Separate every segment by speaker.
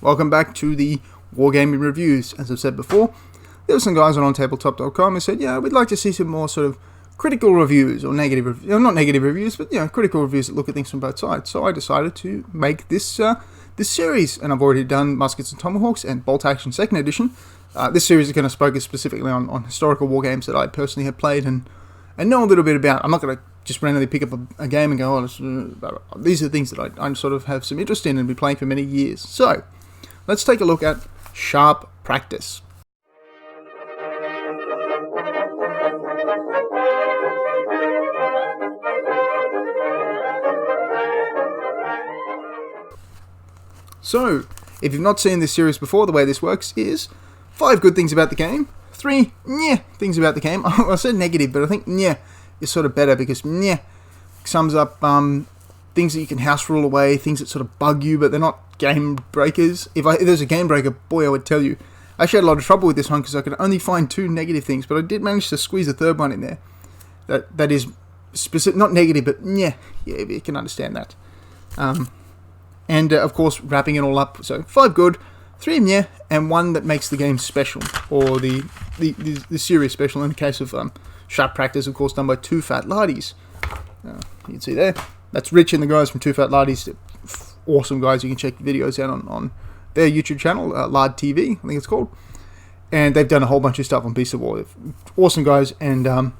Speaker 1: Welcome back to the Wargaming Reviews. As I've said before, there were some guys on OnTabletop.com who said, we'd like to see some more sort of critical reviews, or negative reviews, not negative reviews, but critical reviews that look at things from both sides. So I decided to make this series, and I've already done Muskets and Tomahawks and Bolt Action 2nd Edition. This series is going to focus specifically on historical war games that I personally have played and know a little bit about. I'm not going to just randomly pick up a game and go, these are the things that I sort of have some interest in and been playing for many years. So, let's take a look at Sharp Practice. So, if you've not seen this series before, the way this works is 5 good things about the game, 3 things about the game. I said negative, but I think is sort of better because sums up things that you can house rule away, things that sort of bug you, but they're not game breakers. If there's a game breaker, boy, I would tell you. I actually had a lot of trouble with this one because I could only find 2 negative things, but I did manage to squeeze a third one in there. That is specific, not negative, but you can understand that. And of course, wrapping it all up. So 5 good, 3 and 1 that makes the game special, or the series special. In the case of Sharp Practice, of course, done by TooFatLardies. You can see there. That's Rich and the guys from TooFatLardies. Awesome guys. You can check videos out on their YouTube channel, Lard TV, I think it's called. And they've done a whole bunch of stuff on Beast of War. Awesome guys. And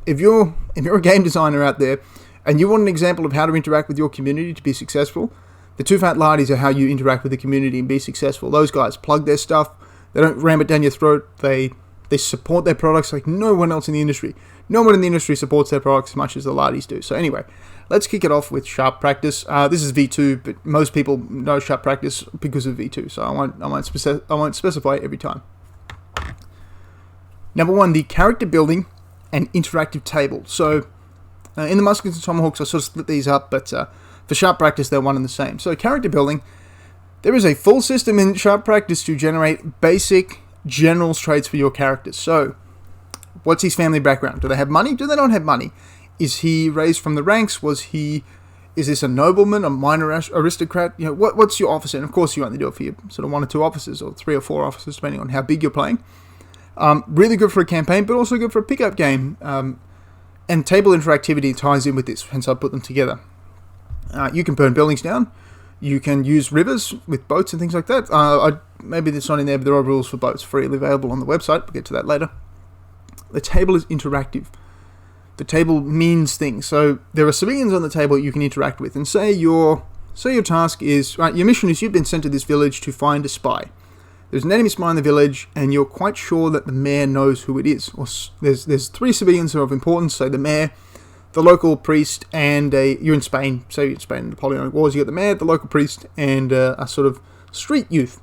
Speaker 1: if you're a game designer out there and you want an example of how to interact with your community to be successful, the TooFatLardies are how you interact with the community and be successful. Those guys plug their stuff. They don't ram it down your throat. They support their products like no one else in the industry. No one in the industry supports their products as much as the Lardies do. So anyway, let's kick it off with Sharp Practice. This is V2, but most people know Sharp Practice because of V2, so I won't specify it every time. Number 1, the character building and interactive table. So in the Muskets and Tomahawks, I sort of split these up, but for Sharp Practice, they're one and the same. So character building, there is a full system in Sharp Practice to generate basic general traits for your characters. So, what's his family background? Do they have money? Do they not have money? Is he raised from the ranks? Is this a nobleman, a minor aristocrat? What's your officer? And of course, you only do it for your sort of 1 or 2 officers, or 3 or 4 officers, depending on how big you're playing. Really good for a campaign, but also good for a pickup game. And table interactivity ties in with this, hence I put them together. You can burn buildings down. You can use rivers with boats and things like that. Maybe that's not in there, but there are rules for boats freely available on the website. We'll get to that later. The table is interactive. The table means things. So there are civilians on the table you can interact with. And say your task is, your mission is you've been sent to this village to find a spy. There's an enemy spy in the village, and you're quite sure that the mayor knows who it is. Or there's 3 civilians who are of importance, say the mayor, the local priest, and you're in Spain. So you're in Spain, Napoleonic Wars. You got the mayor, the local priest, and a sort of street youth.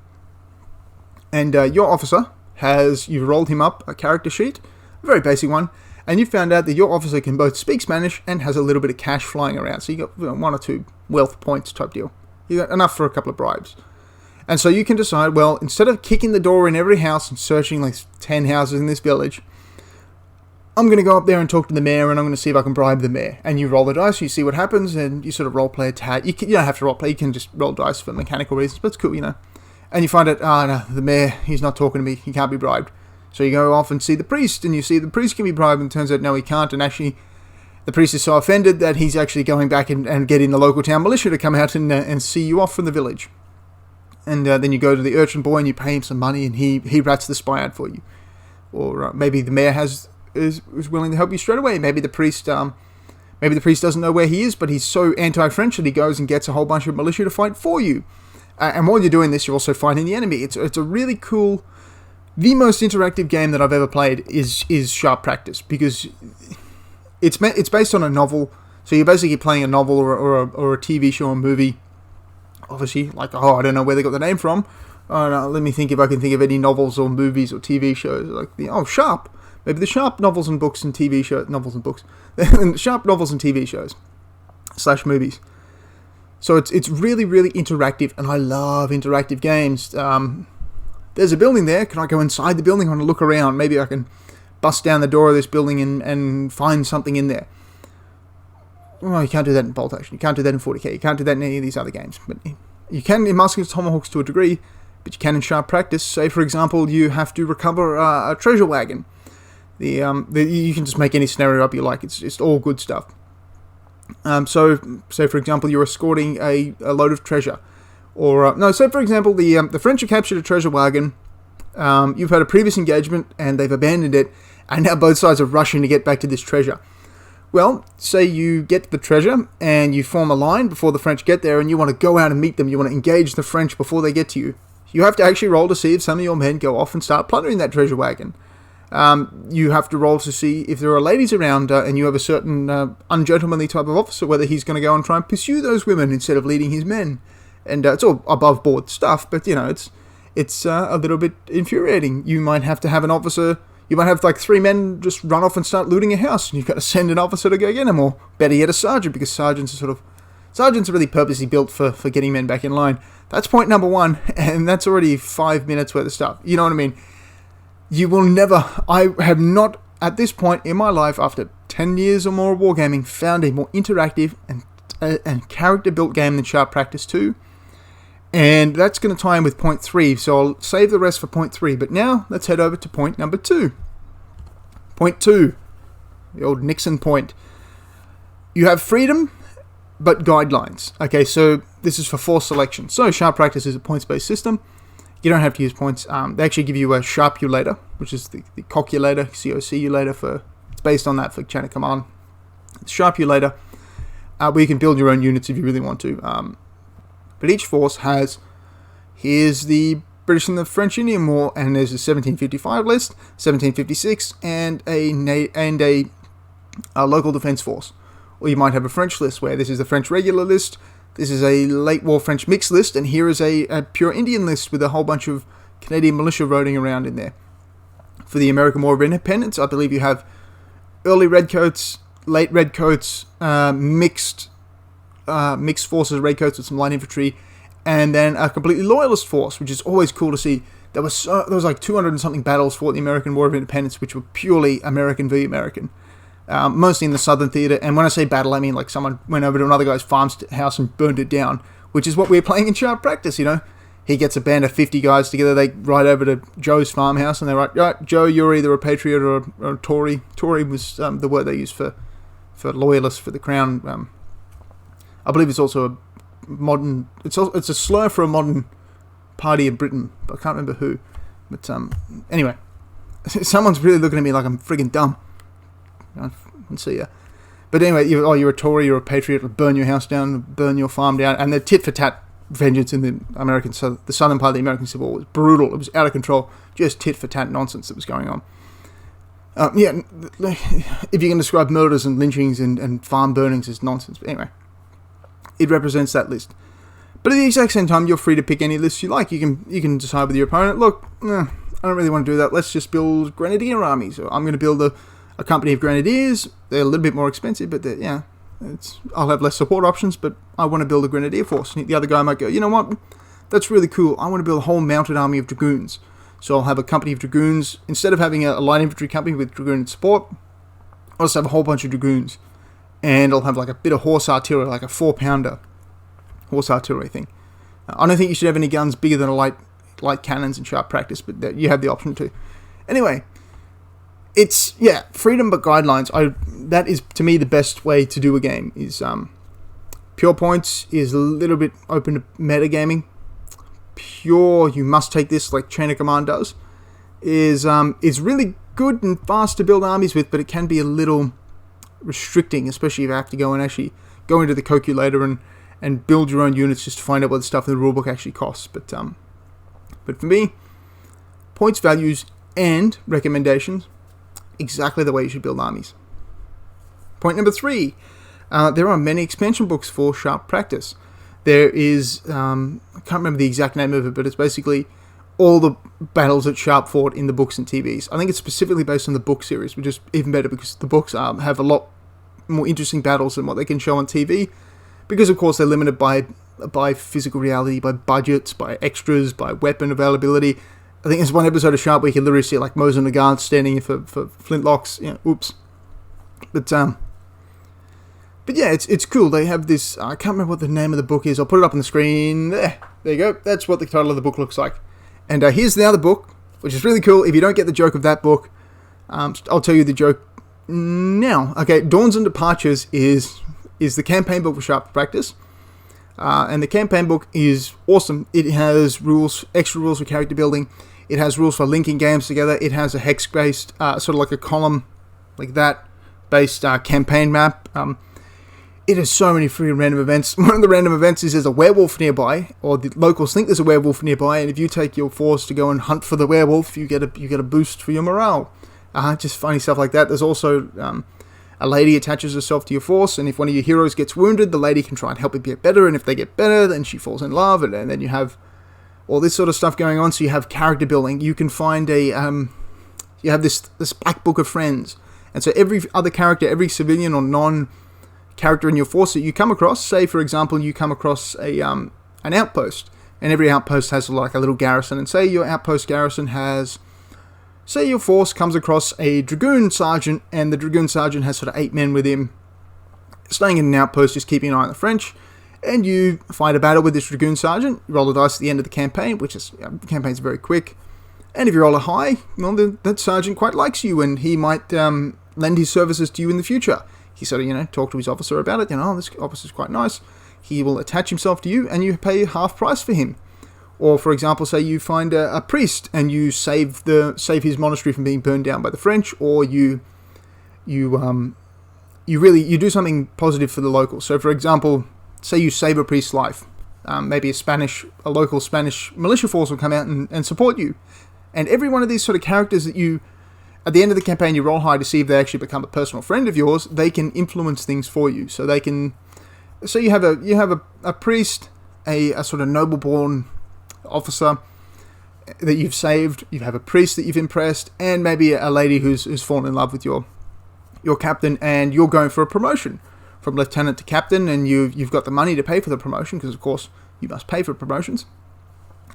Speaker 1: And your officer you've rolled him up a character sheet, a very basic one, and you found out that your officer can both speak Spanish and has a little bit of cash flying around. So you got 1 or 2 wealth points type deal. You got enough for a couple of bribes. And so you can decide, well, instead of kicking the door in every house and searching like 10 houses in this village, I'm going to go up there and talk to the mayor, and I'm going to see if I can bribe the mayor. And you roll the dice, you see what happens, and you sort of roleplay a tad. You don't have to roleplay, you can just roll dice for mechanical reasons, but it's cool, And you find out, no, the mayor, he's not talking to me, he can't be bribed. So you go off and see the priest, and you see the priest can be bribed, and it turns out, no, he can't, and actually, the priest is so offended that he's actually going back and getting the local town militia to come out and see you off from the village. And then you go to the urchin boy, and you pay him some money, and he rats the spy out for you. Or maybe the mayor is willing to help you straight away. Maybe the priest doesn't know where he is, but he's so anti-French that he goes and gets a whole bunch of militia to fight for you. And while you're doing this, you're also fighting the enemy. It's a really cool. The most interactive game that I've ever played is Sharp Practice, because it's based on a novel. So you're basically playing a novel or a TV show or movie. Obviously, I don't know where they got the name from. Let me think if I can think of any novels or movies or TV shows Sharp. Maybe the Sharp novels and books and TV shows, Sharp novels and TV shows / movies. So it's really, really interactive, and I love interactive games. There's a building there. Can I go inside the building? I want to look around. Maybe I can bust down the door of this building and find something in there. Well, you can't do that in Bolt Action. You can't do that in 40k. You can't do that in any of these other games. But You can in Muskets Tomahawks to a degree, but you can in sharp practice. Say, for example, you have to recover a treasure wagon. You can just make any scenario up you like. It's just all good stuff. So, say, for example, you're escorting a load of treasure. Or, say, for example, the French have captured a treasure wagon. You've had a previous engagement, and they've abandoned it, and now both sides are rushing to get back to this treasure. Well, say you get the treasure, and you form a line before the French get there, and you want to go out and meet them. You want to engage the French before they get to you. You have to actually roll to see if some of your men go off and start plundering that treasure wagon. You have to roll to see if there are ladies around, and you have a certain ungentlemanly type of officer, whether he's going to go and try and pursue those women instead of leading his men. And it's all above board stuff, but it's a little bit infuriating. You might have to have an officer. You might have like 3 men just run off and start looting a house, and you've got to send an officer to go get them, or better yet, a sergeant, because sergeants are really purposely built for getting men back in line. That's point number 1, and that's already 5 minutes worth of stuff. You know what I mean? You will never. I have not, at this point in my life, after 10 years or more of wargaming, found a more interactive and character-built game than Sharp Practice 2. And that's going to tie in with point 3, so I'll save the rest for point 3. But now, let's head over to point number 2. Point 2, the old Nixon point. You have freedom, but guidelines. Okay, so this is for force selection. So Sharp Practice is a points-based system. You don't have to use points. They actually give you a Sharpulator, which is the calculator, COCulator, it's based on that for chain of command. It's Sharpulator, where you can build your own units if you really want to. But each force has, here's the British and the French Indian War, and there's a 1755 list, 1756, and a local defense force. Or you might have a French list, where this is the French regular list, this is a late war French mixed list, and here is a pure Indian list with a whole bunch of Canadian militia roaming around in there. For the American War of Independence, I believe you have early redcoats, late redcoats, mixed forces, redcoats with some light infantry, and then a completely loyalist force, which is always cool to see. There was like 200 and something battles fought in the American War of Independence, which were purely American v. American, mostly in the Southern Theater. And when I say battle, I mean like someone went over to another guy's house and burned it down, which is what we're playing in Sharp Practice. He gets a band of 50 guys together, they ride over to Joe's farmhouse, and they're like, right, Joe, you're either a patriot or a Tory. Tory was the word they used for loyalist for the crown. I believe it's also a modern. It's a slur for a modern party in Britain, but I can't remember who. But anyway, someone's really looking at me like I'm friggin' dumb. Let's see ya. But anyway, you're a Tory, you're a patriot. Will burn your house down, burn your farm down, and the tit for tat vengeance in the southern part of the American Civil War was brutal. It was out of control. Just tit for tat nonsense that was going on. If you can describe murders and lynchings and farm burnings as nonsense, but anyway. It represents that list. But at the exact same time, you're free to pick any list you like. You can decide with your opponent, look, I don't really want to do that. Let's just build grenadier armies. Or I'm going to build a company of grenadiers. They're a little bit more expensive, but I'll have less support options, but I want to build a grenadier force. And the other guy might go, you know what? That's really cool. I want to build a whole mounted army of dragoons. So I'll have a company of dragoons. Instead of having a light infantry company with dragoon support, I'll just have a whole bunch of dragoons. And I'll have like a bit of horse artillery, like a 4-pounder horse artillery thing. I don't think you should have any guns bigger than a light cannons in Sharp Practice, but you have the option to. Anyway, it's, freedom but guidelines. That is, to me, the best way to do a game. Is pure points is a little bit open to metagaming. Pure, you must take this like Chain of Command does, is really good and fast to build armies with, but it can be a little restricting, especially if you have to go and actually go into the calculator and build your own units just to find out what the stuff in the rulebook actually costs. But for me, points, values, and recommendations, exactly the way you should build armies. Point number 3, there are many expansion books for Sharp Practice. There is, I can't remember the exact name of it, but it's basically all the battles that Sharp fought in the books and TVs. I think it's specifically based on the book series, which is even better because the books have a lot more interesting battles than what they can show on TV. Because, of course, they're limited by physical reality, by budgets, by extras, by weapon availability. I think there's one episode of Sharp where you can literally see like Moses and the guards standing for flintlocks. Oops. But But yeah, it's cool. They have this, I can't remember what the name of the book is. I'll put it up on the screen. There you go. That's what the title of the book looks like. And here's the other book, which is really cool. If you don't get the joke of that book, I'll tell you the joke now. Okay, Dawns and Departures is the campaign book for Sharp Practice. And the campaign book is awesome. It has rules, extra rules for character building. It has rules for linking games together. It has a hex-based, sort of like a column, like that, based campaign map. It has so many free random events. One of the random events is there's a werewolf nearby, or the locals think there's a werewolf nearby, and if you take your force to go and hunt for the werewolf, you get a boost for your morale. Just funny stuff like that. There's also a lady attaches herself to your force, and if one of your heroes gets wounded, the lady can try and help him get better, and if they get better, then she falls in love, and then you have all this sort of stuff going on. So you have character building. You can find you have this black book of friends, and so every other character, every civilian or non-character in your force that you come across, say for example you come across an outpost, and every outpost has like a little garrison, and say your outpost garrison has, say your force comes across a dragoon sergeant, and the dragoon sergeant has sort of 8 men with him, staying in an outpost, just keeping an eye on the French, and you fight a battle with this dragoon sergeant. You roll a dice at the end of the campaign, which is, the campaign's very quick, and if you roll a high, well, that sergeant quite likes you, and he might lend his services to you in the future. He sort of, talk to his officer about it, this officer's quite nice. He will attach himself to you, and you pay half price for him. Or, for example, say you find a priest, and you save his monastery from being burned down by the French, or you do something positive for the locals. So, for example, say you save a priest's life. Maybe a local Spanish militia force will come out and support you. And every one of these sort of characters that you, at the end of the campaign, you roll high to see if they actually become a personal friend of yours, they can influence things for you. So they can, so you have a priest, a sort of noble-born officer that you've saved, you have a priest that you've impressed, and maybe a lady who's fallen in love with your captain, and you're going for a promotion from lieutenant to captain, and you've got the money to pay for the promotion, because of course you must pay for promotions.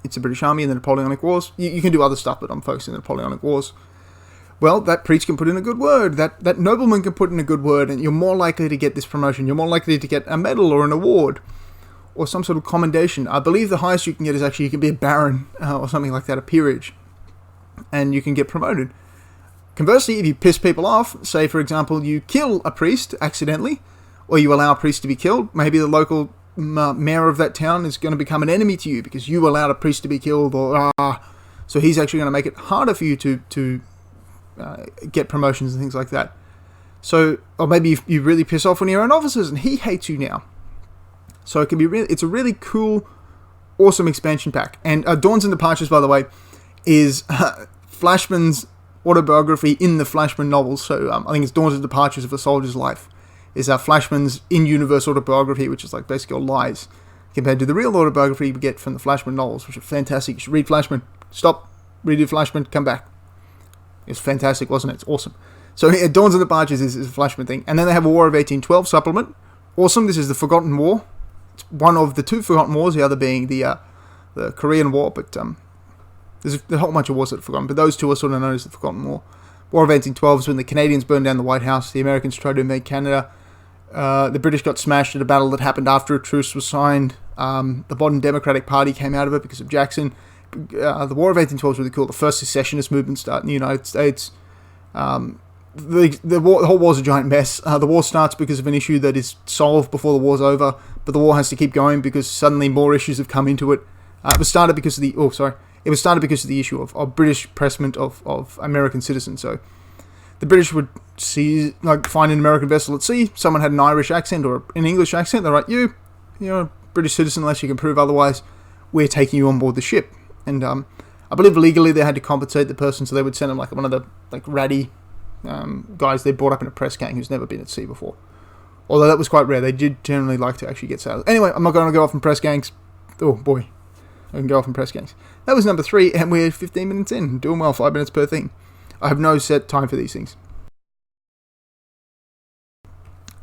Speaker 1: It's the British Army and the Napoleonic Wars. You can do other stuff, but I'm focusing on the Napoleonic Wars. Well, that priest can put in a good word, that nobleman can put in a good word, and you're more likely to get this promotion. You're more likely to get a medal or an award, or some sort of commendation. I believe the highest you can get is actually, you can be a baron, or something like that, a peerage, and you can get promoted. Conversely, if you piss people off, say for example you kill a priest accidentally, or you allow a priest to be killed, maybe the local mayor of that town is going to become an enemy to you because you allowed a priest to be killed, or so he's actually going to make it harder for you to get promotions and things like that. So, or maybe you really piss off one of your own officers and he hates you now. So it can be it's a really cool, awesome expansion pack. And Dawns and Departures, by the way, is Flashman's autobiography in the Flashman novels. So I think it's Dawns and Departures of a Soldier's Life. Is Flashman's in-universe autobiography, which is like basically all lies, compared to the real autobiography we get from the Flashman novels, which are fantastic. You should read Flashman. Stop, read your Flashman, come back. It's fantastic, wasn't it? It's awesome. So yeah, Dawns and Departures is a Flashman thing. And then they have a War of 1812 supplement. Awesome, this is the Forgotten War. It's one of the 2 Forgotten Wars, the other being the Korean War, but there's a whole bunch of wars that are forgotten, but those 2 are sort of known as the Forgotten War. War of 1812 is when the Canadians burned down the White House, the Americans tried to invade Canada, the British got smashed at a battle that happened after a truce was signed, the modern Democratic Party came out of it because of Jackson. The War of 1812 is really cool. The first secessionist movement started in the United States. The whole war's a giant mess. The war starts because of an issue that is solved before the war's over, but the war has to keep going because suddenly more issues have come into it. It was started because of the issue of British pressment of American citizens. So the British would find an American vessel at sea, someone had an Irish accent or an English accent, they're like, you're a British citizen unless you can prove otherwise, we're taking you on board the ship. And I believe legally they had to compensate the person, so they would send them like one of the ratty guys they brought up in a press gang who's never been at sea before. Although that was quite rare, they did generally like to actually get sailors. Anyway, I'm not going to go off in press gangs. Oh boy, I can go off in press gangs. That was number 3, and we're 15 minutes in, doing well, 5 minutes per thing. I have no set time for these things.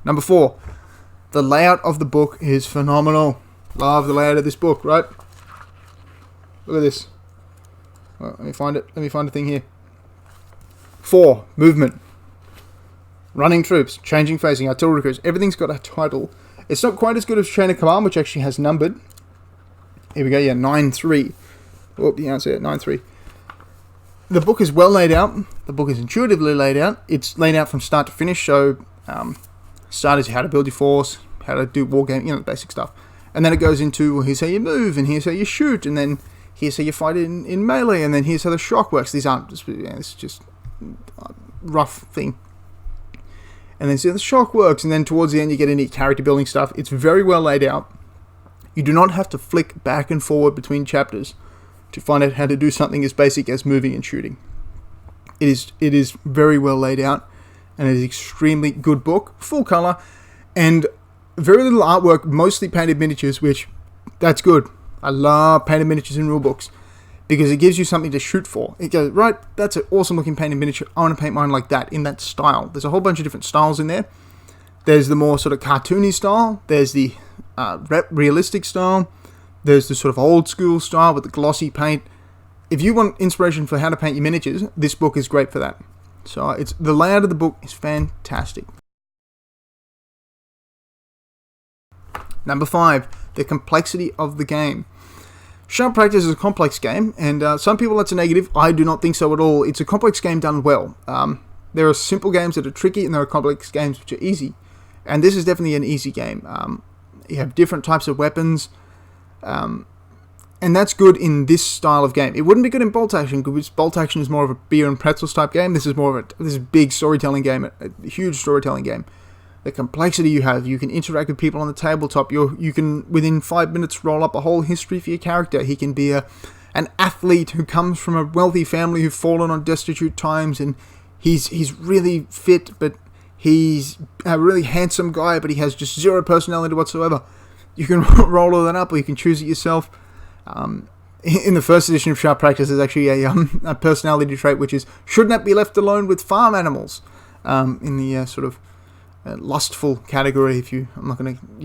Speaker 1: Number 4, the layout of the book is phenomenal. Love the layout of this book, right? Look at this. Well, let me find it. Let me find a thing here. 4, movement. running troops, changing facing, artillery crews. Everything's got a title. It's not quite as good as Chain of Command, which actually has numbered. Here we go, yeah, 9-3. Oh, the answer, 9-3. The book is well laid out. The book is intuitively laid out. It's laid out from start to finish, so start is how to build your force, how to do war game, the basic stuff. And then it goes into, well, here's how you move, and here's how you shoot, and then here's how you fight in melee, and then here's how the shock works. These aren't just, it's just a rough thing. And then see how the shock works, and then towards the end you get into character building stuff. It's very well laid out. You do not have to flick back and forward between chapters to find out how to do something as basic as moving and shooting. It is very well laid out, and it is an extremely good book, full colour, and very little artwork, mostly painted miniatures, which, that's good. I love painted miniatures in rule books, because it gives you something to shoot for. It goes, right, that's an awesome looking painted miniature, I want to paint mine like that, in that style. There's a whole bunch of different styles in there. There's the more sort of cartoony style, there's the realistic style, there's the sort of old school style with the glossy paint. If you want inspiration for how to paint your miniatures, this book is great for that. So the layout of the book is fantastic. Number 5, the complexity of the game. Sharp Practice is a complex game, and some people that's a negative. I do not think so at all. It's a complex game done well. There are simple games that are tricky, and there are complex games which are easy. And this is definitely an easy game. You have different types of weapons, and that's good in this style of game. It wouldn't be good in Bolt Action, because Bolt Action is more of a beer and pretzels type game. This is more of this is a big storytelling game, a huge storytelling game. The complexity you have, you can interact with people on the tabletop. You can, within 5 minutes, roll up a whole history for your character. He can be an athlete who comes from a wealthy family who've fallen on destitute times, and he's really fit, but he's a really handsome guy, but he has just zero personality whatsoever. You can roll all that up, or you can choose it yourself. In the first edition of Sharp Practice, there's actually a personality trait, which is, should not be left alone with farm animals. In the sort of lustful category, you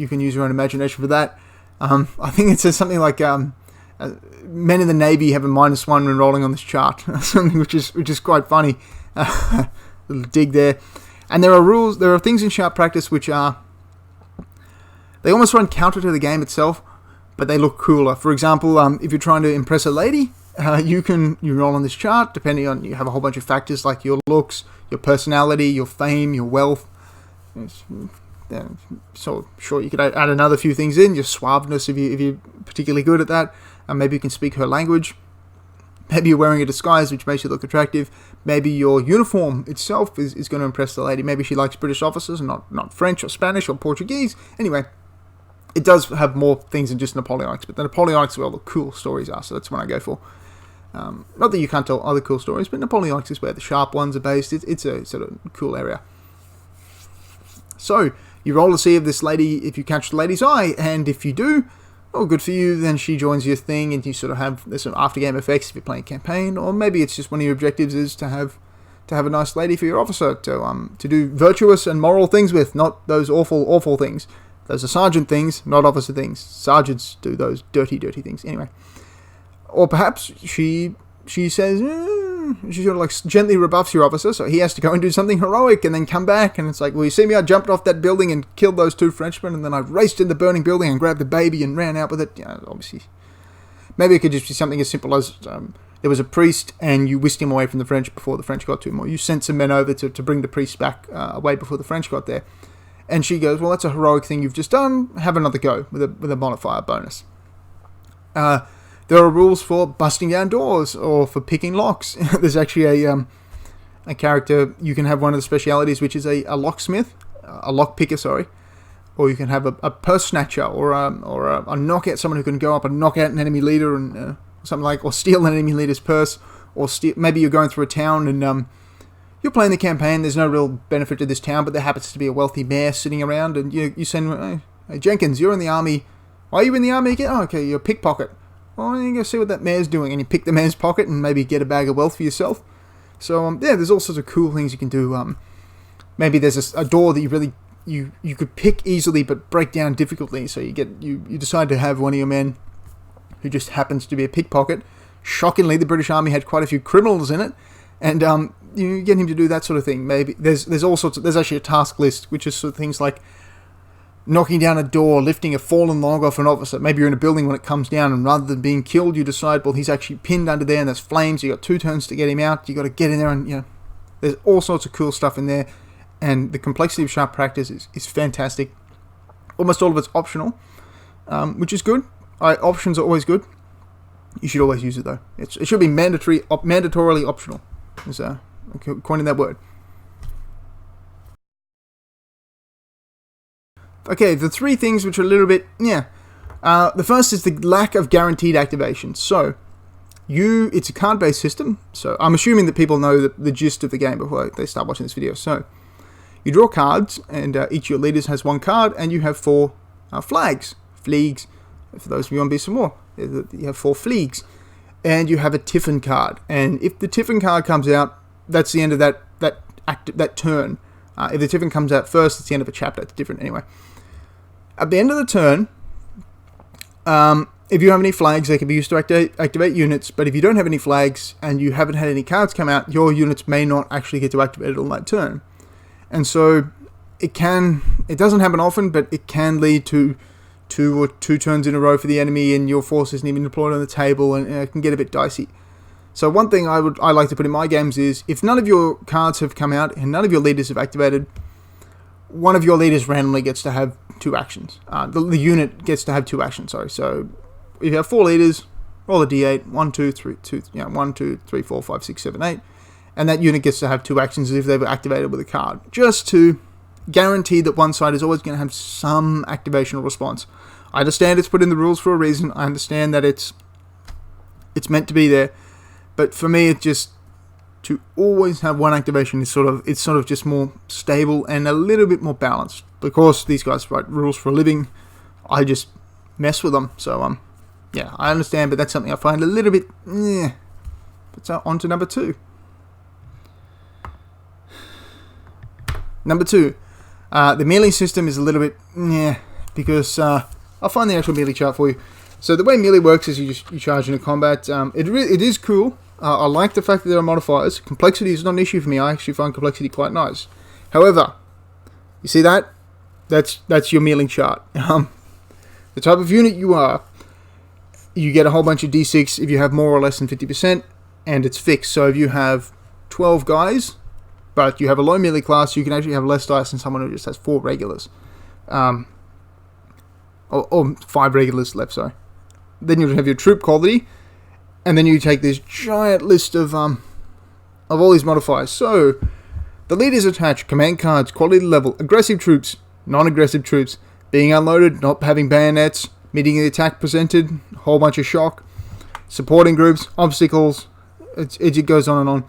Speaker 1: can use your own imagination for that. I think it says something like men in the Navy have a -1 when rolling on this chart, something which is quite funny. Little dig there. And there are things in Sharp Practice which they almost run counter to the game itself, but they look cooler. For example, if you're trying to impress a lady, you roll on this chart, depending on, you have a whole bunch of factors like your looks, your personality, your fame, your wealth. So sure, you could add another few things in, your suaveness if you're particularly good at that. Maybe you can speak her language. Maybe you're wearing a disguise which makes you look attractive. Maybe your uniform itself is going to impress the lady. Maybe she likes British officers and not French or Spanish or Portuguese. Anyway, it does have more things than just Napoleonics, but the Napoleonics are where all the cool stories are, so that's what I go for. Not that you can't tell other cool stories, but Napoleonics is where the sharp ones are based. It's a sort of cool area. So, you roll to see if this lady, if you catch the lady's eye, and if you do, well, good for you, then she joins your thing, and you sort of have there's some after-game effects if you're playing campaign, or maybe it's just one of your objectives is to have a nice lady for your officer to do virtuous and moral things with, not those awful things. Those are sergeant things, not officer things. Sergeants do those dirty things. Anyway. Or perhaps she says, she sort of like gently rebuffs your officer, so he has to go and do something heroic and then come back, and it's like, well, you see me, I jumped off that building and killed those 2 Frenchmen, and then I raced in the burning building and grabbed the baby and ran out with it. Obviously, maybe it could just be something as simple as there was a priest and you whisked him away from the French before the French got to him, or you sent some men over to bring the priest back away before the French got there. And she goes, well, that's a heroic thing you've just done, have another go with a modifier bonus. There are rules for busting down doors or for picking locks. There's actually a character, you can have one of the specialities, which is a locksmith, a lock picker, sorry. Or you can have a purse snatcher or a knockout, someone who can go up and knock out an enemy leader and something like, or steal an enemy leader's purse, or maybe you're going through a town and you're playing the campaign, there's no real benefit to this town, but there happens to be a wealthy mayor sitting around, and you send, hey, Jenkins, you're in the army. Why are you in the army again? Oh, okay, you're a pickpocket. Well, you go see what that mayor's doing, and you pick the mayor's pocket and maybe get a bag of wealth for yourself. So, yeah, there's all sorts of cool things you can do. Maybe there's a door that you could pick easily but break down difficultly, so you decide to have one of your men who just happens to be a pickpocket. Shockingly, the British Army had quite a few criminals in it, and you get him to do that sort of thing. Maybe there's all sorts of, there's actually a task list, which is sort of things like knocking down a door, lifting a fallen log off an officer. Maybe you're in a building when it comes down, and rather than being killed, you decide, well, he's actually pinned under there and there's flames. You got 2 turns to get him out. You got to get in there, and there's all sorts of cool stuff in there. And the complexity of sharp practice is fantastic. Almost all of it's optional, which is good. Options are always good. You should always use it though. It should be mandatorily optional. Is coining that word. Okay, the 3 things which are a little bit, the first is the lack of guaranteed activation. So, it's a card-based system. So, I'm assuming that people know the gist of the game before they start watching this video. So, you draw cards, and each of your leaders has 1 card, and you have 4 flags. Fleags, for those of you on Beast of War. You have 4 fleags. And you have a Tiffin card. And if the Tiffin card comes out, that's the end of that turn. If the Tiffin comes out first, it's the end of a chapter. It's different anyway. At the end of the turn, if you have any flags, they can be used to activate units. But if you don't have any flags and you haven't had any cards come out, your units may not actually get to activate it on that turn. And so it doesn't happen often, but it can lead to 2 turns in a row for the enemy, and your force isn't even deployed on the table, and it can get a bit dicey. So one thing I like to put in my games is, if none of your cards have come out and none of your leaders have activated, one of your leaders randomly gets to have 2 actions. The unit gets to have 2 actions, sorry. So if you have 4 leaders, roll a d8, 1, 2, 3, 4, 5, 6, 7, 8, and that unit gets to have 2 actions as if they were activated with a card, just to guarantee that one side is always going to have some activational response. I understand it's put in the rules for a reason. I understand that it's meant to be there, but for me, it just, to always have 1 activation is sort of just more stable and a little bit more balanced. Because these guys write rules for a living, I just mess with them. So I understand, but that's something I find a little bit. But on to number 2. Number 2. The melee system is a little bit, because I'll find the actual melee chart for you. So the way melee works is you charge into combat. It is cool. I like the fact that there are modifiers. Complexity is not an issue for me. I actually find complexity quite nice. However, you see that? That's your melee chart. The type of unit you are, you get a whole bunch of d6 if you have more or less than 50%, and it's fixed. So if you have 12 guys, but you have a low melee class, you can actually have less dice than someone who just has 4 regulars. Or 5 regulars left, sorry. Then you have your troop quality, and then you take this giant list of all these modifiers. So, the leaders attach command cards, quality level, aggressive troops, non-aggressive troops, being unloaded, not having bayonets, meeting the attack presented, a whole bunch of shock, supporting groups, obstacles, it goes on and on.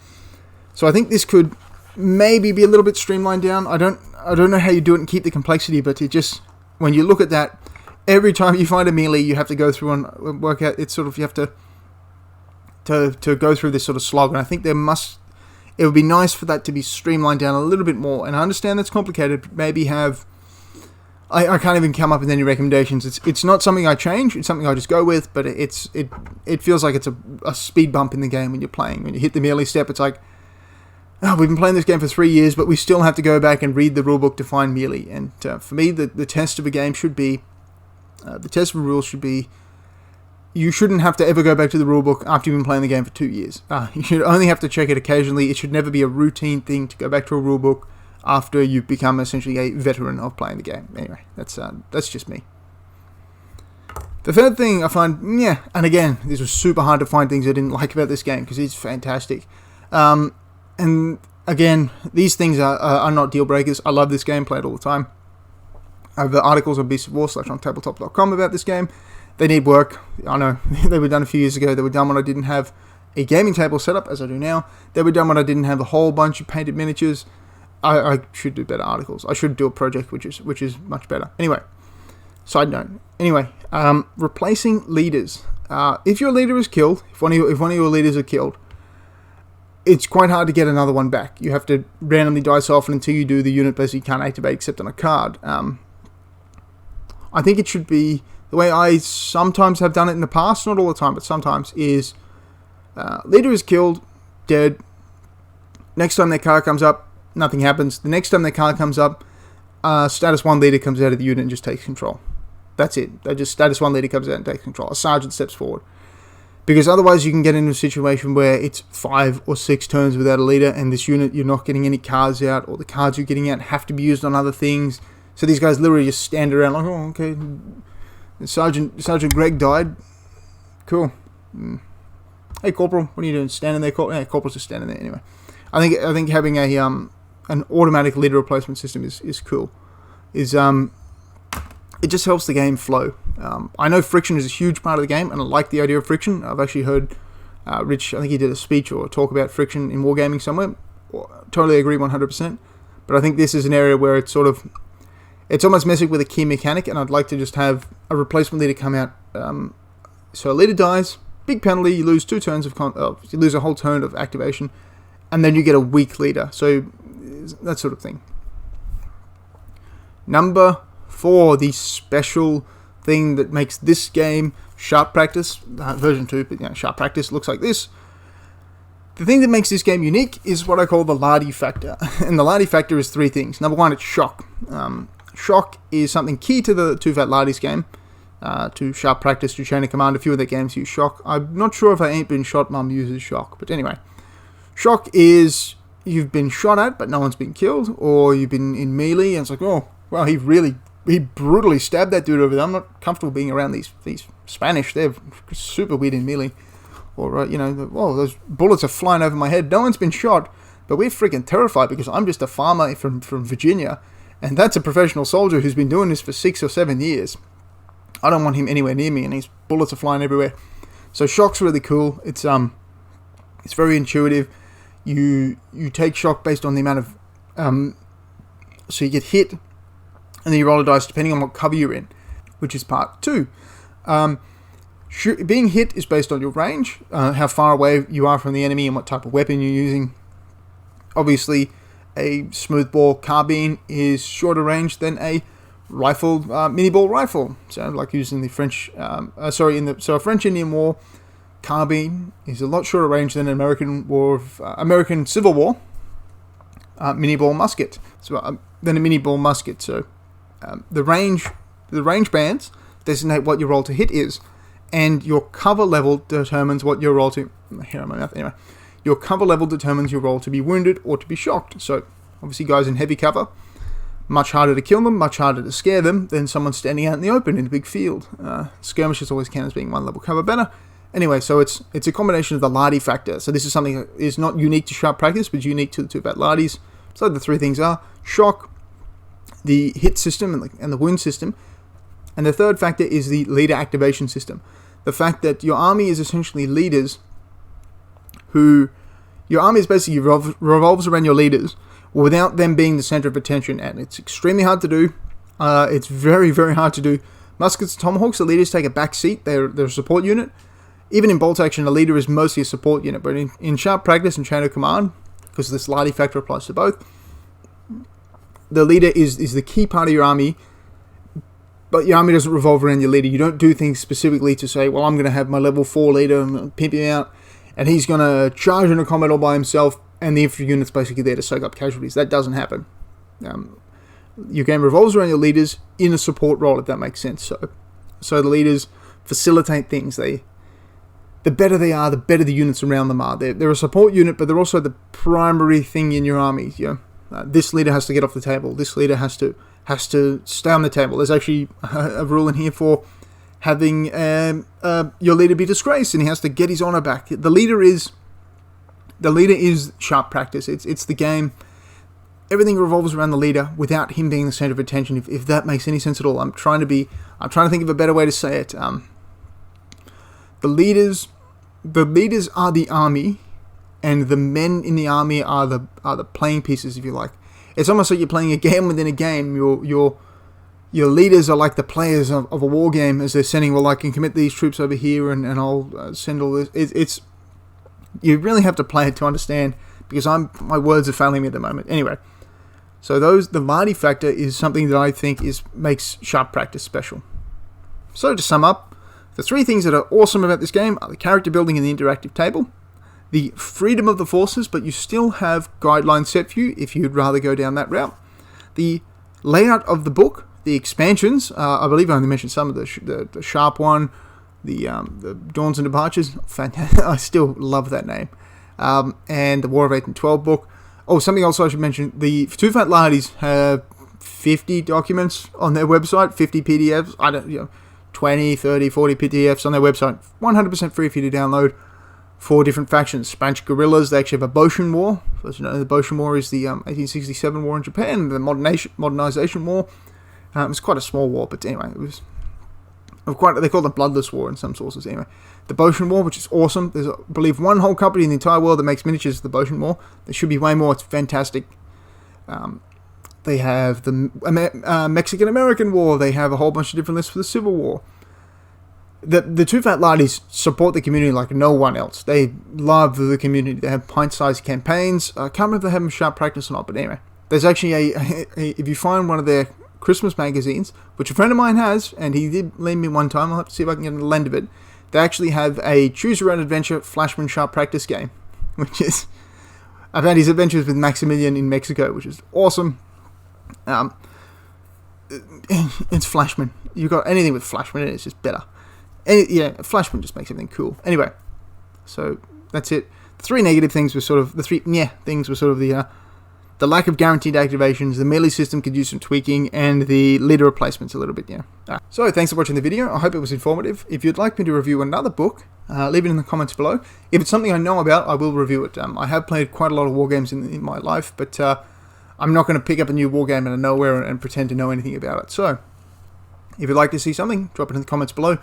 Speaker 1: So I think this could maybe be a little bit streamlined down. I don't know how you do it and keep the complexity, but it just, when you look at that, every time you find a melee, you have to go through and work out. It's sort of, you have to go through this sort of slog, and I think it would be nice for that to be streamlined down a little bit more. And I understand that's complicated, but maybe have, I can't even come up with any recommendations. It's not something I change, it's something I just go with, but it feels like it's a speed bump in the game when you're playing. When you hit the melee step, it's like, oh, we've been playing this game for 3 years, but we still have to go back and read the rulebook to find melee. And for me, the test of a game should be, the test of rules should be, you shouldn't have to ever go back to the rulebook after you've been playing the game for 2 years. You should only have to check it occasionally. It should never be a routine thing to go back to a rulebook after you've become essentially a veteran of playing the game. Anyway, that's just me. The third thing I find, and again, this was super hard to find things I didn't like about this game, because it's fantastic. And again, these things are not deal breakers. I love this game, play it all the time. I have articles on Beast of War / on tabletop.com about this game. They need work. I know, they were done a few years ago. They were done when I didn't have a gaming table set up, as I do now. They were done when I didn't have a whole bunch of painted miniatures. I should do better articles. I should do a project which is much better. Anyway, side note. Anyway, replacing leaders. If your leader is killed, if one of your leaders are killed, it's quite hard to get another one back. You have to randomly dice off, and until you do, the unit basically can't activate except on a card. I think it should be, the way I sometimes have done it in the past, not all the time, but sometimes, is leader is killed, dead, Next time their card comes up, nothing happens. The next time their card comes up, status 1 leader comes out of the unit and just takes control. That's it. Status 1 leader comes out and takes control. A sergeant steps forward. Because otherwise you can get into a situation where it's 5 or 6 turns without a leader, and this unit, you're not getting any cards out, or the cards you're getting out have to be used on other things. So these guys literally just stand around like, oh, okay, Sergeant Greg died. Cool. Hey, Corporal, what are you doing? Standing there? Yeah, Corporal's just standing there anyway. I think having a an automatic leader replacement system is cool. It just helps the game flow. I know friction is a huge part of the game, and I like the idea of friction. I've actually heard Rich, I think he did a speech or a talk about friction in wargaming somewhere. Totally agree 100%. But I think this is an area where it's almost messing with a key mechanic, and I'd like to just have a replacement leader come out. So a leader dies, big penalty, you lose 2 turns you lose a whole turn of activation, and then you get a weak leader. So that sort of thing. Number 4, the special thing that makes this game Sharp Practice, version 2, but Sharp Practice looks like this. The thing that makes this game unique is what I call the Lardy factor. And the Lardy factor is 3 things. Number 1, it's shock. Shock is something key to the TooFatLardies game. To Sharp Practice, to Chain of Command, a few of their games use shock. I'm not sure if I Ain't Been Shot Mum uses shock, but anyway. Shock is you've been shot at, but no one's been killed, or you've been in melee, and it's like, oh, well, he brutally stabbed that dude over there. I'm not comfortable being around these Spanish. They're super weird in melee. Or, those bullets are flying over my head. No one's been shot, but we're freaking terrified because I'm just a farmer from Virginia, and that's a professional soldier who's been doing this for 6 or 7 years. I don't want him anywhere near me, and these bullets are flying everywhere. So shock's really cool. It's very intuitive. You take shock based on the amount of so you get hit, and then you roll a dice depending on what cover you're in, which is part 2. Being hit is based on your range, how far away you are from the enemy, and what type of weapon you're using. Obviously, a smoothbore carbine is shorter range than a rifled mini ball rifle. So, like using the French, a French Indian War carbine is a lot shorter range than an American Civil War mini ball musket. Than a mini ball musket. So, the range bands designate what your roll to hit is, and your cover level determines what your roll to. Here on my mouth anyway. Your cover level determines your roll to be wounded or to be shocked. So, obviously, guys in heavy cover, much harder to kill them, much harder to scare them than someone standing out in the open in a big field. Skirmishes always count as being 1 level cover better. Anyway, so it's a combination of the Lardy factor. So this is something that is not unique to Sharp Practice, but unique to the TooFatLardies. So the 3 things are shock, the hit system, and the wound system. And the third factor is the leader activation system. The fact that your army is essentially leaders your army is basically revolves around your leaders without them being the center of attention, and it's extremely hard to do. It's very, very hard to do. Muskets and Tomahawks, the leaders take a back seat. They're a support unit. Even in bolt action, the leader is mostly a support unit, but in Sharp Practice and Chain of Command, because this Lardy factor applies to both, the leader is the key part of your army, but your army doesn't revolve around your leader. You don't do things specifically to say, well, I'm going to have my level 4 leader and pimp him out, and he's going to charge into combat all by himself, and the infantry unit's basically there to soak up casualties. That doesn't happen. Your game revolves around your leaders in a support role, if that makes sense. So the leaders facilitate things. The better they are, the better the units around them are. They're a support unit, but they're also the primary thing in your army. This leader has to get off the table. This leader has to stay on the table. There's actually a rule in here for having your leader be disgraced, and he has to get his honor back. The leader is Sharp Practice. It's the game. Everything revolves around the leader without him being the center of attention. If that makes any sense at all, I'm trying to think of a better way to say it. The leaders are the army, and the men in the army are the playing pieces, if you like. It's almost like you're playing a game within a game. Your leaders are like the players of a war game, as they're sending, well, I can commit these troops over here, and I'll send all this. You really have to play it to understand, because my words are failing me at the moment. Anyway, so the Lardy factor is something that I think makes Sharp Practice special. So to sum up, the 3 things that are awesome about this game are the character building and the interactive table, the freedom of the forces, but you still have guidelines set for you if you'd rather go down that route. The layout of the book, the expansions, I believe I only mentioned some of the Sharp one, the Dawns and Departures, fantastic. I still love that name. And the War of 8 and 12 book. Oh, something else I should mention, the TooFatLardies have 50 documents on their website, 50 PDFs, 20, 30, 40 PDFs on their website, 100% free for you to download. 4 different factions. Spanish guerrillas, they actually have a Boshin War. As you know, the Boshin War is the 1867 war in Japan, the modernization war. It was quite a small war, but anyway, it was they call it the Bloodless War in some sources anyway. The Boshin War, which is awesome. There's, I believe, one whole company in the entire world that makes miniatures of the Boshin War. There should be way more. It's fantastic. They have the Mexican-American War. They have a whole bunch of different lists for the Civil War. The TooFatLardies support the community like no one else. They love the community. They have pint-sized campaigns. I can't remember if they have them Sharp Practice or not, but anyway. There's actually if you find one of their Christmas magazines, which a friend of mine has, and he did lend me one time, I'll have to see if I can get a lend of it. They actually have a Choose Your Own Adventure Flashman Sharp Practice game, which is... I've had his adventures with Maximilian in Mexico, which is awesome. It's Flashman. You've got anything with Flashman in it, it's just better. Flashman just makes everything cool. Anyway, so that's it. The 3 negative things were sort of... The 3 things were sort of the lack of guaranteed activations, the melee system could use some tweaking, and the leader replacements a little bit, So, thanks for watching the video. I hope it was informative. If you'd like me to review another book, leave it in the comments below. If it's something I know about, I will review it. I have played quite a lot of war games in my life, but I'm not going to pick up a new war game out of nowhere and pretend to know anything about it. So, if you'd like to see something, drop it in the comments below.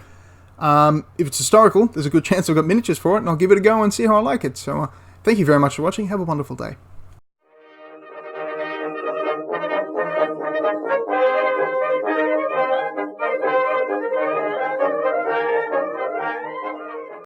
Speaker 1: If it's historical, there's a good chance I've got miniatures for it, and I'll give it a go and see how I like it. So, thank you very much for watching. Have a wonderful day.